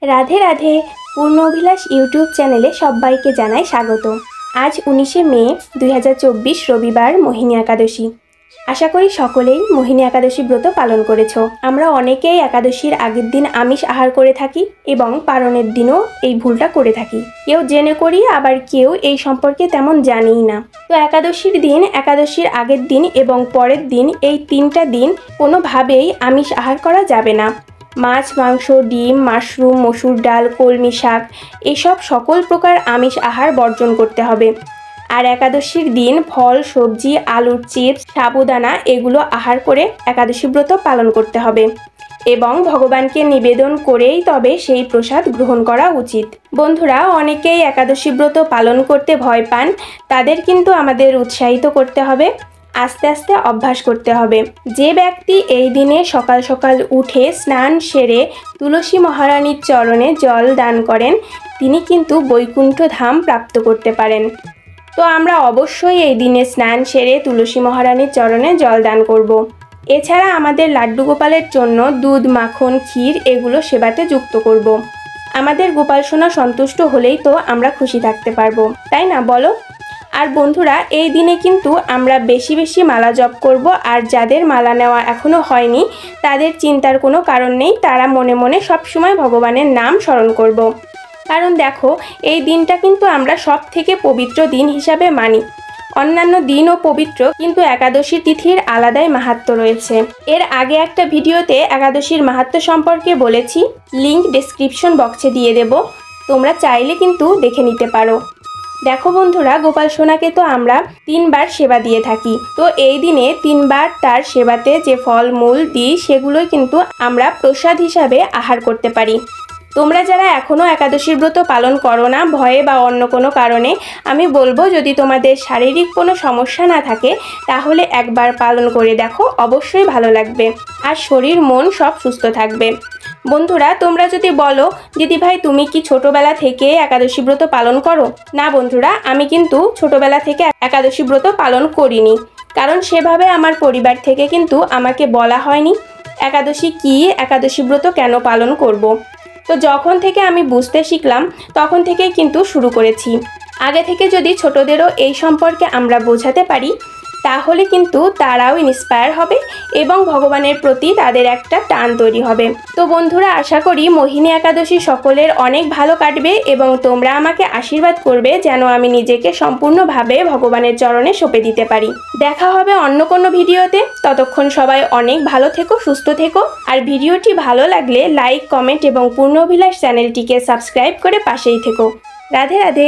রাধে রাধে। পূর্ণ অভিলাষ ইউটিউব চ্যানেলে সবাইকে জানাই স্বাগত। আজ 19শে মে 2024 রবিবার মোহিনী একাদশী। আশা করি সকলেই মোহিনী একাদশী ব্রত পালন করেছ। আমরা অনেকেই একাদশীর আগের দিন আমিষ আহার করে থাকি এবং পালনের দিনও এই ভুলটা করে থাকি। কেউ জেনে করি, আবার কেউ এই সম্পর্কে তেমন জানেই না। তো একাদশীর দিন, একাদশীর আগের দিন এবং পরের দিন, এই 3টা দিন কোনোভাবেই আমিষ আহার করা যাবে না। মাছ, মাংস, ডিম, মাশরুম, মসুর ডাল, কলমি শাক এসব সকল প্রকার আমিষ আহার বর্জন করতে হবে। আর একাদশীর দিন ফল, সবজি, আলুর চিপস, সাবুদানা এগুলো আহার করে একাদশী ব্রত পালন করতে হবে এবং ভগবানকে নিবেদন করেই তবে সেই প্রসাদ গ্রহণ করা উচিত। বন্ধুরা, অনেকেই একাদশী ব্রত পালন করতে ভয় পান, তাদের কিন্তু আমাদের উৎসাহিত করতে হবে, আস্তে আস্তে অভ্যাস করতে হবে। যে ব্যক্তি এই দিনে সকাল সকাল উঠে স্নান সেরে তুলসী মহারানীর চরণে জল দান করেন, তিনি কিন্তু বৈকুণ্ঠ ধাম প্রাপ্ত করতে পারেন। তো আমরা অবশ্যই এই দিনে স্নান সেরে তুলসী মহারানীর চরণে জল দান করব। এছাড়া আমাদের লাড্ডু গোপালের জন্য দুধ, মাখন, ক্ষীর এগুলো সেবাতে যুক্ত করব। আমাদের গোপাল সোনা সন্তুষ্ট হলেই তো আমরা খুশি থাকতে পারবো, তাই না বলো? আর বন্ধুরা, এই দিনে কিন্তু আমরা বেশি বেশি মালা জপ করব। আর যাদের মালা নেওয়া এখনও হয়নি তাদের চিন্তার কোনো কারণ নেই, তারা মনে মনে সবসময় ভগবানের নাম স্মরণ করব। কারণ দেখো, এই দিনটা কিন্তু আমরা সব থেকে পবিত্র দিন হিসাবে মানি। অন্যান্য দিনও পবিত্র, কিন্তু একাদশী তিথির আলাদাই মাহাত্ম্য রয়েছে। এর আগে একটা ভিডিওতে একাদশীর মাহাত্ম্য সম্পর্কে বলেছি, লিংক ডেসক্রিপশন বক্সে দিয়ে দেব, তোমরা চাইলে কিন্তু দেখে নিতে পারো। দেখো বন্ধুরা, গোপাল সোনাকে তো আমরা 3বার সেবা দিয়ে থাকি। তো এই দিনে 3বার তার সেবাতে যে ফল মূল দিই সেগুলোই কিন্তু আমরা প্রসাদ হিসাবে আহার করতে পারি। তোমরা যারা এখনও একাদশীর ব্রত পালন করো না, ভয়ে বা অন্য কোনো কারণে, আমি বলবো যদি তোমাদের শারীরিক কোনো সমস্যা না থাকে তাহলে একবার পালন করে দেখো, অবশ্যই ভালো লাগবে আর শরীর মন সব সুস্থ থাকবে। বন্ধুরা, তোমরা যদি বলো দিদি ভাই তুমি কি ছোটবেলা থেকে একাদশী ব্রত পালন করো? না বন্ধুরা, আমি কিন্তু ছোটবেলা থেকে একাদশী ব্রত পালন করিনি, কারণ সেভাবে আমার পরিবার থেকে কিন্তু আমাকে বলা হয়নি একাদশী কি, একাদশী ব্রত কেন পালন করব। তো যখন থেকে আমি বুঝতে শিখলাম তখন থেকেই কিন্তু শুরু করেছি। আগে থেকে যদি ছোটদেরও এই সম্পর্কে আমরা বোঝাতে পারি তাহলে কিন্তু তারাও ইন্সপায়ার হবে এবং ভগবানের প্রতি তাদের একটা টান তৈরি হবে। তো বন্ধুরা, আশা করি মোহিনী একাদশী সকলের অনেক ভালো কাটবে এবং তোমরা আমাকে আশীর্বাদ করবে যেন আমি নিজেকে সম্পূর্ণভাবে ভগবানের চরণে সঁপে দিতে পারি। দেখা হবে অন্য কোনো ভিডিওতে, ততক্ষণ সবাই অনেক ভালো থেকো, সুস্থ থেকো। আর ভিডিওটি ভালো লাগলে লাইক, কমেন্ট এবং পূর্ণ অভিলাষ চ্যানেলটিকে সাবস্ক্রাইব করে পাশেই থেকো। রাধে রাধে।